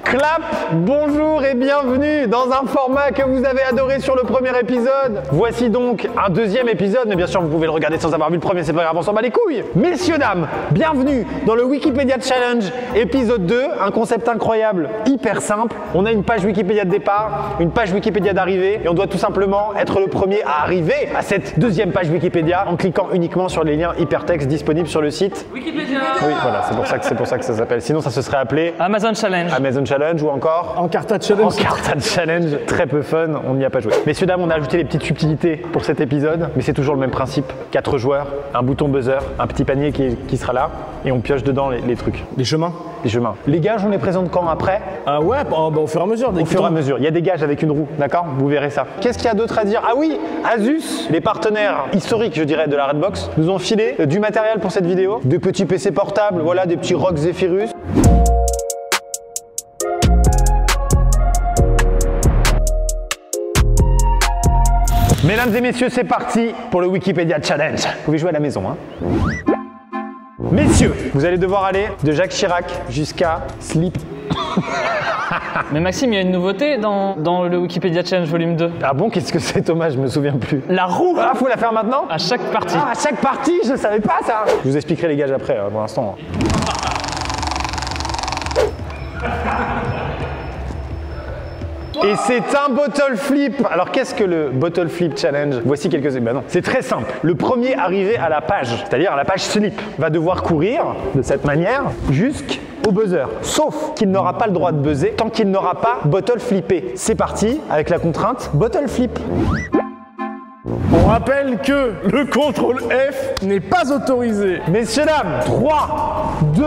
Clap, bonjour et bienvenue dans un format que vous avez adoré sur le premier épisode. Voici donc un deuxième épisode, mais bien sûr vous pouvez le regarder sans avoir vu le premier, c'est pas grave, on s'en bat les couilles. Messieurs, dames, bienvenue dans le Wikipédia Challenge, épisode 2, un concept incroyable, hyper simple. On a une page Wikipédia de départ, une page Wikipédia d'arrivée, et on doit tout simplement être le premier à arriver à cette deuxième page Wikipédia en cliquant uniquement sur les liens hypertextes disponibles sur le site Wikipédia. Oui, voilà, c'est pour ça que ça s'appelle. Sinon, ça se serait appelé Amazon Challenge. Amazon Challenge ou encore Encarta Challenge. Encarta Challenge. Très peu fun, on n'y a pas joué. Messieurs, dames, on a ajouté les petites subtilités pour cet épisode, mais c'est toujours le même principe. 4 joueurs, un bouton buzzer, un petit panier qui sera là, et on pioche dedans les trucs. Les chemins. Les chemins. Les gages, on les présente quand après? Ouais, au fur et à mesure. Au fur et à mesure. Il y a des gages avec une roue, d'accord? Vous verrez ça. Qu'est-ce qu'il y a d'autre à dire? Ah oui, Asus, les partenaires historiques, je dirais, de la Redbox, nous ont filé du matériel pour cette vidéo. Des petits PC portables, voilà, des petits ROG Zephyrus. Mesdames et messieurs, c'est parti pour le Wikipédia Challenge. Vous pouvez jouer à la maison, hein. Messieurs, vous allez devoir aller de Jacques Chirac jusqu'à Slip. Mais Maxime, il y a une nouveauté dans le Wikipédia Challenge volume 2. Ah bon, qu'est-ce que c'est, Thomas? Je me souviens plus. La roue. Ah, faut la faire maintenant? À chaque partie. Ah, à chaque partie, je savais pas ça. Je vous expliquerai les gages après, pour l'instant. Et c'est un bottle flip. Alors qu'est-ce que le bottle flip challenge? Voici quelques exemples. Ben non, c'est très simple. Le premier arrivé à la page, c'est-à-dire à la page slip, va devoir courir de cette manière jusqu'au buzzer. Sauf qu'il n'aura pas le droit de buzzer tant qu'il n'aura pas bottle flippé. C'est parti avec la contrainte bottle flip. On rappelle que le contrôle F n'est pas autorisé. Messieurs, dames, 3, 2,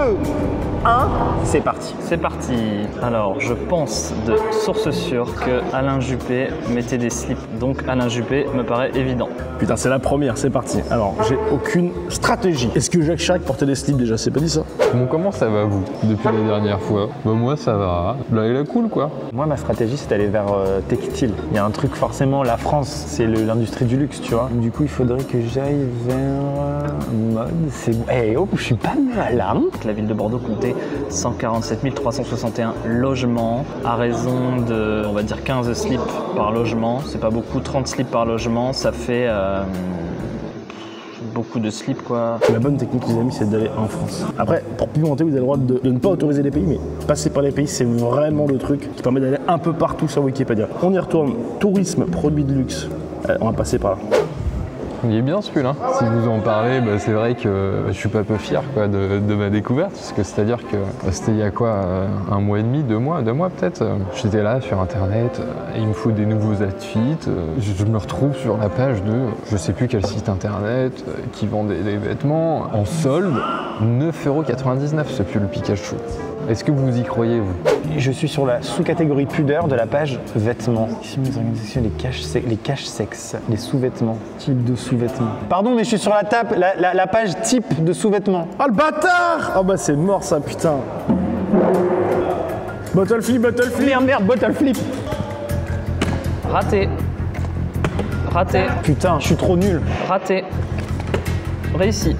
1, c'est parti. C'est parti. Alors, je pense de source sûre que Alain Juppé mettait des slips. Donc, Alain Juppé me paraît évident. Putain, c'est la première, c'est parti. Alors, j'ai aucune stratégie. Est-ce que Jacques Chirac portait des slips déjà? C'est pas dit ça? Bon, comment ça va vous depuis la dernière fois? Bah moi ça va, là il est cool quoi. Moi ma stratégie c'est d'aller vers textile. Il y a un truc forcément, la France c'est l'industrie du luxe, tu vois. Du coup il faudrait que j'aille vers mode, c'est... Eh oh, je suis pas mal hein. La ville de Bordeaux comptait 147 361 logements à raison de, on va dire 15 slips par logement. C'est pas beaucoup, 30 slips par logement, ça fait... beaucoup de slips quoi. La bonne technique les amis c'est d'aller en France. Après pour pimenter vous avez le droit de ne pas autoriser les pays mais passer par les pays c'est vraiment le truc qui permet d'aller un peu partout sur Wikipédia. On y retourne, tourisme, produits de luxe. On va passer par là. Il est bien ce pull hein. Si vous en parlez, bah, c'est vrai que je suis pas peu fier quoi, de ma découverte. Parce que c'est-à-dire que c'était il y a quoi, un mois et demi, 2 mois peut-être. J'étais là sur internet, il me faut des nouveaux outfits. Je me retrouve sur la page de je sais plus quel site internet qui vend des vêtements en solde. 9,99€ ce pull Pikachu. Est-ce que vous y croyez vous? Je suis sur la sous-catégorie pudeur de la page vêtements. Ici mes organisations, les caches sexes, les sous-vêtements, type de sous-vêtements. Pardon mais je suis sur la page type de sous-vêtements. Oh le bâtard! Oh bah c'est mort ça putain. Bottle flip. Merde, bottle flip. Raté. Raté. Putain, je suis trop nul. Raté. Réussi.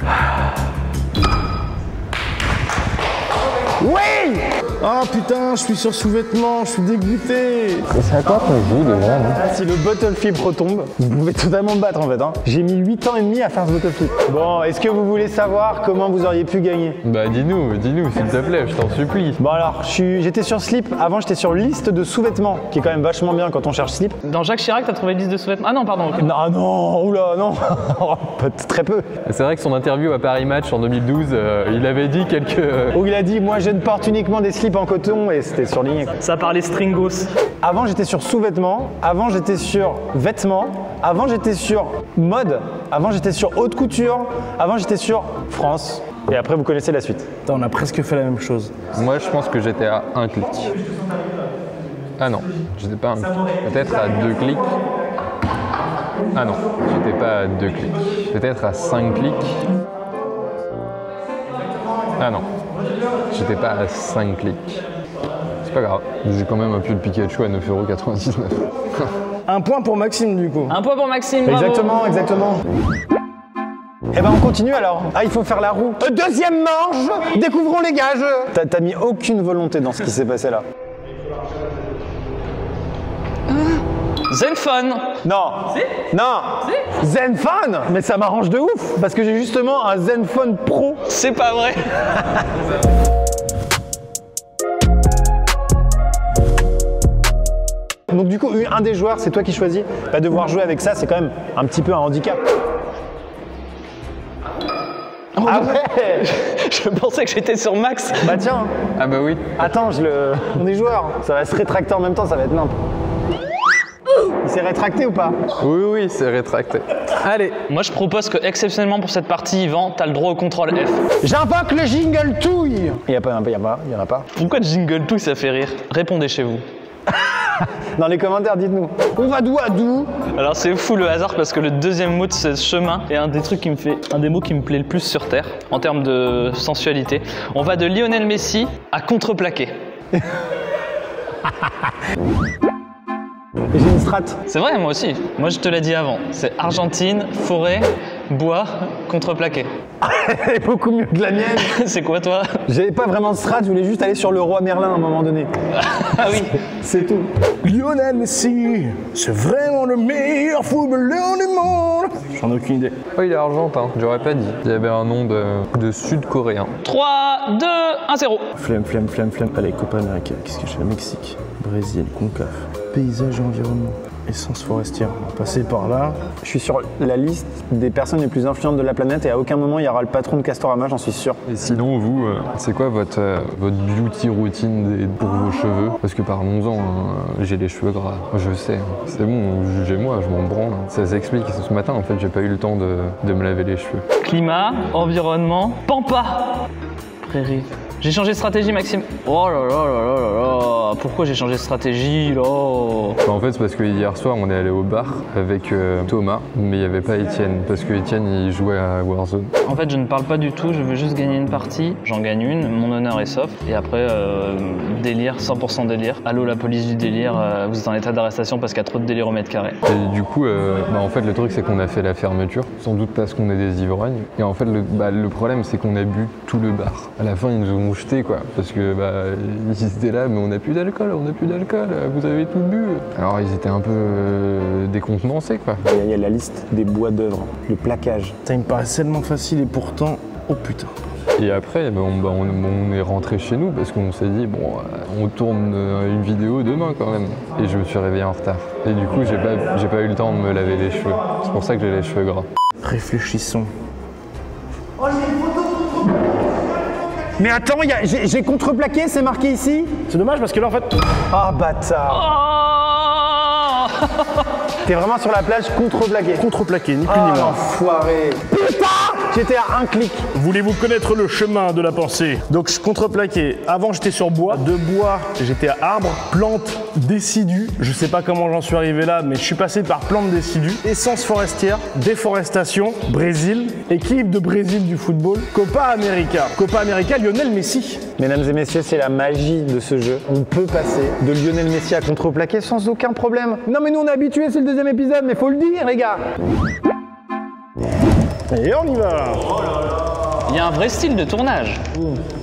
Oui! Oh putain, je suis sur sous-vêtements, je suis dégoûté. C'est à quoi qu'on joue déjà? Si le bottle flip retombe, vous pouvez totalement me battre en fait. Hein. J'ai mis 8 ans et demi à faire ce bottle flip. Bon, est-ce que vous voulez savoir comment vous auriez pu gagner? Bah dis-nous s'il te plaît, je t'en supplie. Bon alors, j'étais sur slip, avant j'étais sur liste de sous-vêtements, qui est quand même vachement bien quand on cherche slip. Dans Jacques Chirac, t'as trouvé une liste de sous-vêtements? Ah non, pardon. Okay. Non, non, oula, non. Très peu. C'est vrai que son interview à Paris Match en 2012, il avait dit quelques... Où il a dit, moi je ne porte uniquement des slips en coton, et c'était surligné. Ça parlait stringos. Avant j'étais sur sous-vêtements, avant j'étais sur vêtements, avant j'étais sur mode, avant j'étais sur haute couture, avant j'étais sur France. Et après vous connaissez la suite. Putain, on a presque fait la même chose. Moi je pense que j'étais à 1 clic. Ah non, j'étais pas à 1 clic. Peut-être à 2 clics. Ah non, j'étais pas à 2 clics. Peut-être à 5 clics. Ah non, j'étais pas à 5 clics. C'est pas grave, j'ai quand même un pull Pikachu à 9,99€. Un point pour Maxime du coup. Un point pour Maxime, bravo. Exactement. Eh ben on continue alors. Ah, il faut faire la roue. Deuxième manche, découvrons les gages. T'as mis aucune volonté dans ce qui s'est passé là. Zenfone. Non. Si. Non. Si. Zenfone. Mais ça m'arrange de ouf parce que j'ai justement un Zenfone Pro. C'est pas vrai. Donc du coup, un des joueurs, c'est toi qui choisis. Bah, devoir jouer avec ça, c'est quand même un petit peu un handicap. Ah ouais. Je pensais que j'étais sur Max. Bah tiens. Ah bah oui. Attends, on est joueur. Ça va se rétracter en même temps, ça va être nimp. Il s'est rétracté ou pas? Oui, c'est rétracté. Allez. Moi, je propose que, exceptionnellement pour cette partie, Yvan, t'as le droit au contrôle F. J'invoque le jingle touille. Il y en a pas. Pourquoi jingle tout ça fait rire? Répondez chez vous. Dans les commentaires, dites-nous. On va d'où à d'où? Alors c'est fou le hasard parce que le deuxième mot de ce chemin est un des mots qui me plaît le plus sur Terre en termes de sensualité. On va de Lionel Messi à contreplaqué. J'ai une strat. C'est vrai, moi aussi. Moi je te l'ai dit avant. C'est Argentine, forêt, bois, contreplaqué. Elle est beaucoup mieux que la mienne. C'est quoi toi? J'avais pas vraiment de strat, je voulais juste aller sur le roi Merlin à un moment donné. Ah oui. C'est tout. Lionel Messi, c'est vraiment le meilleur footballeur du monde. J'en ai aucune idée. Oh, il est argentin, j'aurais pas dit. Il y avait un nom de sud-coréen. 3, 2, 1, 0. Flemme. Allez, Copa América. Qu'est-ce que j'ai? Mexique, Brésil, Concaf, paysage et environnement, essence forestière. On va passer par là. Je suis sur la liste des personnes les plus influentes de la planète et à aucun moment il y aura le patron de Castorama, j'en suis sûr. Et sinon, vous, c'est quoi votre beauty routine pour vos cheveux? Parce que parlons-en, hein, j'ai les cheveux gras, je sais. Hein. C'est bon, jugez-moi, je m'en branle. Hein. Ça s'explique. Ce matin, en fait, j'ai pas eu le temps de me laver les cheveux. Climat, environnement, pampa. Prairie. J'ai changé de stratégie, Maxime. Oh là là là là là là. Pourquoi j'ai changé de stratégie là? En fait, c'est parce que hier soir, on est allé au bar avec Thomas, mais il n'y avait pas Étienne, parce que Étienne, il jouait à Warzone. En fait, je ne parle pas du tout, je veux juste gagner une partie. J'en gagne une, mon honneur est sauf. Et après, délire, 100% délire. Allô, la police du délire, vous êtes en état d'arrestation parce qu'il y a trop de délire au mètre carré. Et du coup, en fait, le truc, c'est qu'on a fait la fermeture, sans doute parce qu'on est des ivrognes. Et en fait, le problème, c'est qu'on a bu tout le bar. À la fin, ils nous ont jetés, quoi, parce que ils étaient là, mais on n'a plus d'alcool, vous avez tout bu. Alors, ils étaient un peu décontenancés, quoi. Il y a la liste des bois d'œuvre, le plaquage. Ça me paraît tellement facile et pourtant, oh putain. Et après, on est rentré chez nous parce qu'on s'est dit, on tourne une vidéo demain quand même. Et je me suis réveillé en retard. Et du coup, j'ai pas eu le temps de me laver les cheveux. C'est pour ça que j'ai les cheveux gras. Réfléchissons. Mais attends, j'ai contreplaqué, c'est marqué ici? C'est dommage parce que là, en fait... Ah, bâtard. Oh. T'es vraiment sur la plage contreplaqué. Contreplaqué, ni plus Ah, ni moins. l'enfoiré. Putain! J'étais à un clic. Voulez-vous connaître le chemin de la pensée? Donc je contreplaqué. Avant j'étais sur bois. De bois, j'étais à arbre. Plante décidue. Je sais pas comment j'en suis arrivé là, mais je suis passé par plante décidue. Essence forestière, déforestation, Brésil, équipe de Brésil du football, Copa América. Copa América, Lionel Messi. Mesdames et messieurs, c'est la magie de ce jeu. On peut passer de Lionel Messi à contreplaqué sans aucun problème. Non mais nous on est habitués, c'est le deuxième épisode, mais faut le dire les gars. Et on y va. Il y a un vrai style de tournage.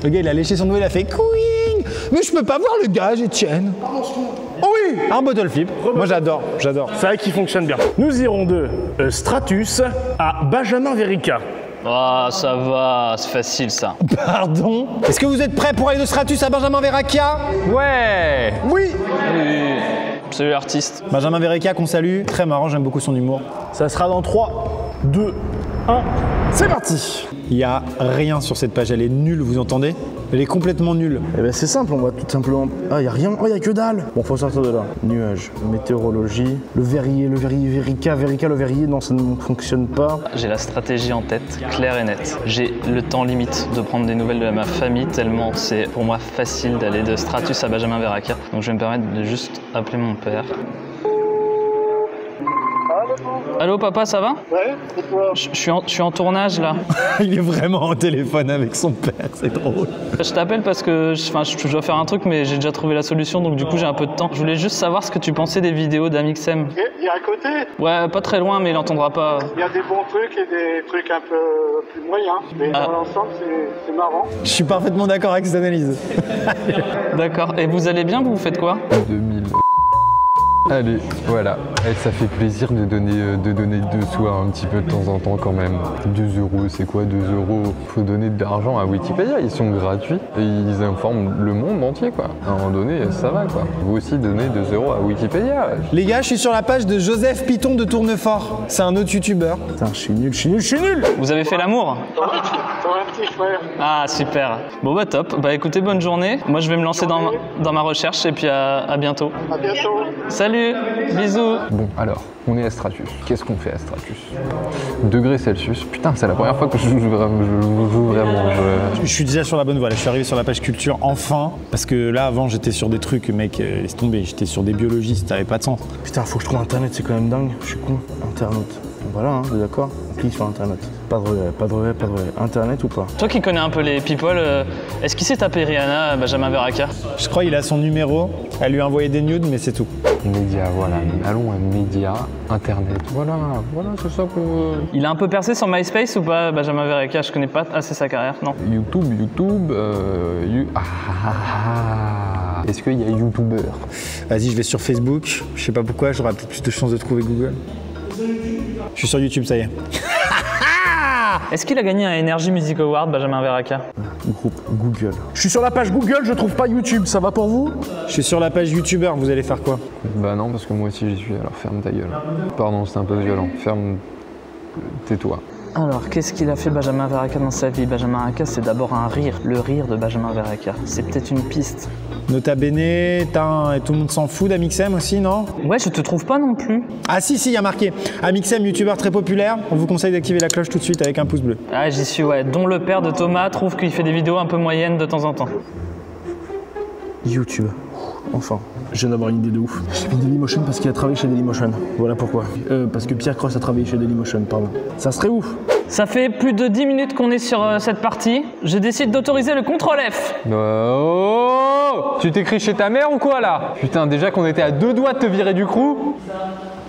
Le gars il a léché son doigt, il a fait couing. Mais je peux pas voir le gage, Etienne. Oh oui, un bottle flip. Moi j'adore. C'est vrai qu'il fonctionne bien. Nous irons de Stratus à Benjamin Verica. Ah, ça va, c'est facile ça. Pardon. Est-ce que vous êtes prêts pour aller de Stratus à Benjamin Verracchia? Ouais. Oui. Oui. Salut l'artiste. Benjamin Verracchia qu'on salue. Très marrant, j'aime beaucoup son humour. Ça sera dans 3, 2, 1. C'est parti. Il n'y a rien sur cette page, elle est nulle, vous entendez? Elle est complètement nulle. Eh ben c'est simple, on va tout simplement... Ah, y a rien, oh, y a que dalle. Bon, faut sortir de là. Nuages, météorologie, le verrier, Verica, le verrier, non, ça ne fonctionne pas. J'ai la stratégie en tête, claire et nette. J'ai le temps limite de prendre des nouvelles de ma famille, tellement c'est pour moi facile d'aller de Stratus à Benjamin Verracchia. Donc je vais me permettre de juste appeler mon père. Allô papa, ça va? Ouais, c'est toi. Je suis en tournage là. Il est vraiment au téléphone avec son père, c'est drôle. Je t'appelle parce que je dois faire un truc mais j'ai déjà trouvé la solution donc du coup j'ai un peu de temps. Je voulais juste savoir ce que tu pensais des vidéos d'Amixem. Il y a à côté, Ouais, pas très loin mais il entendra pas. il y a des bons trucs et des trucs un peu plus moyens. Mais dans l'ensemble, c'est marrant. Je suis parfaitement d'accord avec cette analyse. D'accord. Et vous allez bien? Vous faites quoi? 2000. Allez, voilà. Et ça fait plaisir de donner de soi un petit peu de temps en temps quand même. 2 €, c'est quoi 2 €? Faut donner de l'argent à Wikipédia, ils sont gratuits et ils informent le monde entier quoi. À un moment donné, ça va quoi. Vous aussi donnez 2 € à Wikipédia. Les gars, je suis sur la page de Joseph Piton de Tournefort. C'est un autre youtubeur. Putain, je suis nul. Vous avez fait l'amour? T'as un petit frère. Ah super. Bon bah top. Bah écoutez, bonne journée. Moi je vais me lancer dans ma recherche et puis à bientôt. À bientôt. Salut, bisous. Bon, alors, on est à Stratus. Qu'est-ce qu'on fait à Stratus? Degrés Celsius. Putain, c'est la première fois que je joue vraiment. Je suis déjà sur la bonne voie. Là, je suis arrivé sur la page culture, enfin. Parce que là, avant, j'étais sur des trucs, mec, laisse tomber. J'étais sur des biologistes, ça avait pas de sens. Putain, faut que je trouve internet, c'est quand même dingue. Je suis con. Internet. Voilà, hein, t'es d'accord? On clique sur internet. Pas de regret. Internet ou pas? Toi qui connais un peu les people, est-ce qu'il s'est tapé Rihanna, Benjamin Verraka? Je crois qu'il a son numéro. Elle lui a envoyé des nudes, mais c'est tout. Média, voilà. Allons à média, internet. Voilà, c'est ça qu'on veut. Il a un peu percé sur MySpace ou pas, Benjamin Veraka? Je connais pas assez sa carrière, non? YouTube. Est-ce qu'il y a YouTuber? Vas-y, je vais sur Facebook. Je sais pas pourquoi, j'aurai peut-être plus de chances de trouver Google. Je suis sur YouTube, ça y est. Est-ce qu'il a gagné un Energy Music Award, Benjamin Veraka? Groupe Google. Je suis sur la page Google, je trouve pas YouTube, ça va pour vous? Je suis sur la page YouTuber, vous allez faire quoi? Bah non, parce que moi aussi j'y suis, alors ferme ta gueule. Pardon, c'est un peu violent. Ferme... Tais-toi. Alors, qu'est-ce qu'il a fait Benjamin Veraka dans sa vie? Benjamin Veraka, c'est d'abord un rire, le rire de Benjamin Veraka. C'est peut-être une piste. Nota Bene, et tout le monde s'en fout d'Amixem aussi, non? Ouais, je te trouve pas non plus. Ah si, il y a marqué. Amixem, youtubeur très populaire. On vous conseille d'activer la cloche tout de suite avec un pouce bleu. Ah, j'y suis, ouais. Dont le père de Thomas trouve qu'il fait des vidéos un peu moyennes de temps en temps. YouTube. Enfin, je viens d'avoir une idée de ouf. J'ai mis Dailymotion parce qu'il a travaillé chez Dailymotion. Voilà pourquoi. Parce que Pierre Cross a travaillé chez Dailymotion, pardon. Ça serait ouf. Ça fait plus de 10 minutes qu'on est sur cette partie. Je décide d'autoriser le CTRL F. Oh, tu t'écris chez ta mère ou quoi là? Putain, déjà qu'on était à 2 doigts de te virer du crew.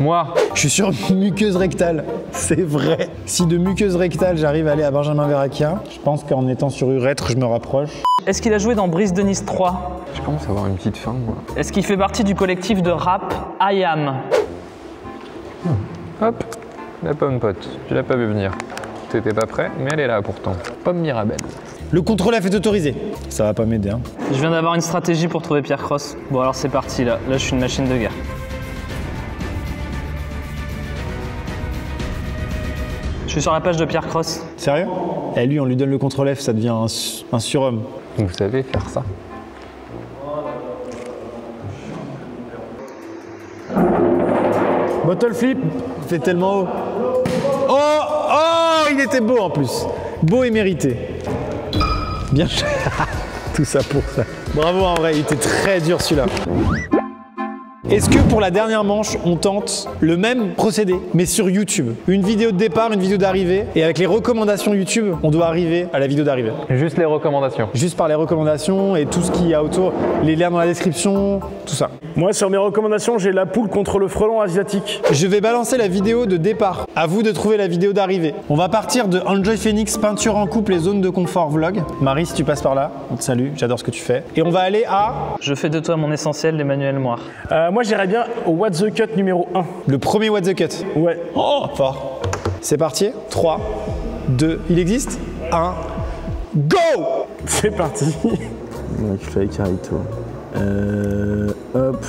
Moi. Je suis sur muqueuse rectale, c'est vrai. Si de muqueuse rectale, j'arrive à aller à Benjamin Veraka, je pense qu'en étant sur urètre, je me rapproche. Est-ce qu'il a joué dans Brise de Nice 3? Je commence à avoir une petite faim, moi. Est-ce qu'il fait partie du collectif de rap I Am? Hop, la pomme pote. Tu l'as pas vu venir. T'étais pas prêt, mais elle est là pourtant. Pomme Mirabelle. Le contrôle F est autorisé. Ça va pas m'aider, hein. Je viens d'avoir une stratégie pour trouver Pierre Cross. Bon alors c'est parti là. Là je suis une machine de guerre. Je suis sur la page de Pierre Cross. Sérieux? Eh lui, on lui donne le contrôle F, ça devient un surhomme. Vous savez faire ça. Bottle flip. Il fait tellement haut. Oh, il était beau en plus. Beau et mérité. Bien joué. Tout ça pour ça. Bravo en vrai, il était très dur celui-là. Est-ce que pour la dernière manche, on tente le même procédé, mais sur YouTube? Une vidéo de départ, une vidéo d'arrivée, et avec les recommandations YouTube, on doit arriver à la vidéo d'arrivée. Juste les recommandations. Juste par les recommandations et tout ce qu'il y a autour, les liens dans la description, tout ça. Moi, sur mes recommandations, j'ai la poule contre le frelon asiatique. Je vais balancer la vidéo de départ. À vous de trouver la vidéo d'arrivée. On va partir de Enjoy Phoenix, peinture en couple et zone de confort vlog. Marie, si tu passes par là, on te salue, j'adore ce que tu fais. Et on va aller à... Je fais de toi mon essentiel d'Emmanuel Moire. Moi, j'irais bien au What the Cut numéro 1. Le premier What the Cut. Ouais. Oh, fort. C'est parti. 3, 2, il existe 1, go! C'est parti. Mec, fallait Carito. Hop.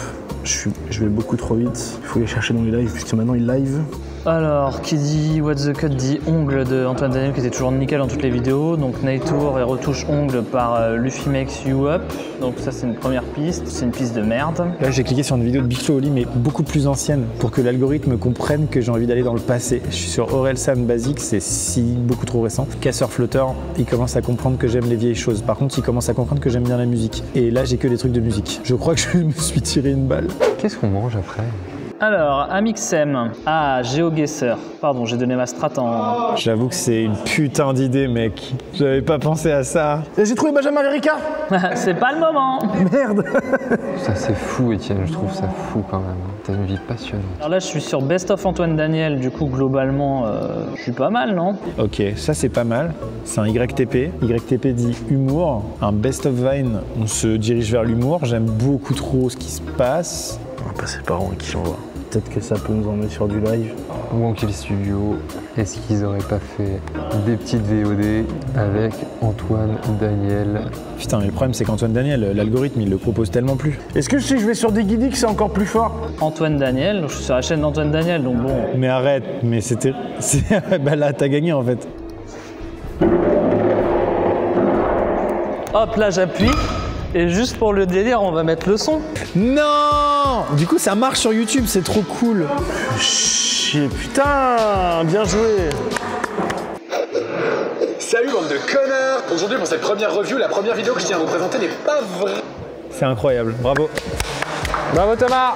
Je vais beaucoup trop vite. Il faut les chercher dans les lives, puisque maintenant ils live. Alors, qui dit What the Cut dit ongle de Antoine Daniel qui était toujours nickel dans toutes les vidéos. Donc Night Tour et retouche ongle par Luffy Makes You Up. Donc ça c'est une première piste, c'est une piste de merde. Là j'ai cliqué sur une vidéo de Big Flo Oli mais beaucoup plus ancienne pour que l'algorithme comprenne que j'ai envie d'aller dans le passé. Je suis sur Orelsan Basic, c'est beaucoup trop récent. Casseur flotteur, il commence à comprendre que j'aime les vieilles choses. Par contre il commence à comprendre que j'aime bien la musique. Et là j'ai que des trucs de musique. Je crois que je me suis tiré une balle. Qu'est-ce qu'on mange après? Alors, Amixem. Ah, GeoGuessr. Pardon, j'ai donné ma strat en... J'avoue que c'est une putain d'idée, mec. J'avais pas pensé à ça. Et j'ai trouvé Benjamin America. C'est pas le moment. Merde. Ça c'est fou Étienne, je trouve ça fou quand même. T'as une vie passionnante. Alors là, je suis sur Best of Antoine Daniel. Du coup, globalement, je suis pas mal, non? Ok, ça c'est pas mal. C'est un YTP. YTP dit humour. Un Best of Vine, on se dirige vers l'humour. J'aime beaucoup trop ce qui se passe. On va passer par qui on voit. Peut-être que ça peut nous emmener sur du live. Wonky Studio, est-ce qu'ils auraient pas fait des petites VOD avec Antoine Daniel? Putain, mais le problème c'est qu'Antoine Daniel, l'algorithme, il le propose tellement plus. Est-ce que si je vais sur des guidiques, c'est encore plus fort? Antoine Daniel, je suis sur la chaîne d'Antoine Daniel, donc bon. Mais arrête, mais c'était... Bah là, t'as gagné en fait. Hop, là, j'appuie. Et juste pour le délire, on va mettre le son. Non! Du coup, ça marche sur YouTube, c'est trop cool. Chier, putain, bien joué. Salut bande de connards! Aujourd'hui pour cette première review, la première vidéo que je tiens à vous présenter n'est pas vraie. C'est incroyable, bravo. Bravo Thomas!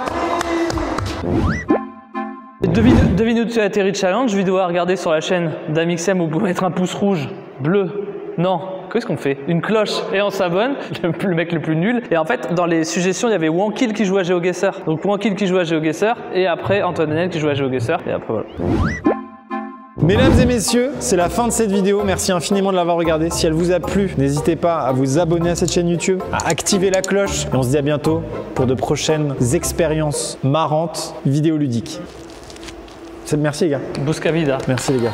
Devine où tu as atterri challenge, vidéo à regarder sur la chaîne d'Amixem où vous pouvez mettre un pouce rouge, bleu, non. Qu'est-ce qu'on fait? Une cloche et on s'abonne, le mec le plus nul. Et en fait, dans les suggestions, il y avait Wankil qui joue à GeoGuessr. Donc Wankil qui joue à GeoGuessr et après Antoine Daniel qui joue à GeoGuessr. Et après voilà. Mesdames et messieurs, c'est la fin de cette vidéo. Merci infiniment de l'avoir regardée. Si elle vous a plu, n'hésitez pas à vous abonner à cette chaîne YouTube, à activer la cloche. Et on se dit à bientôt pour de prochaines expériences marrantes vidéoludiques. Merci les gars. Busca vida. Merci les gars.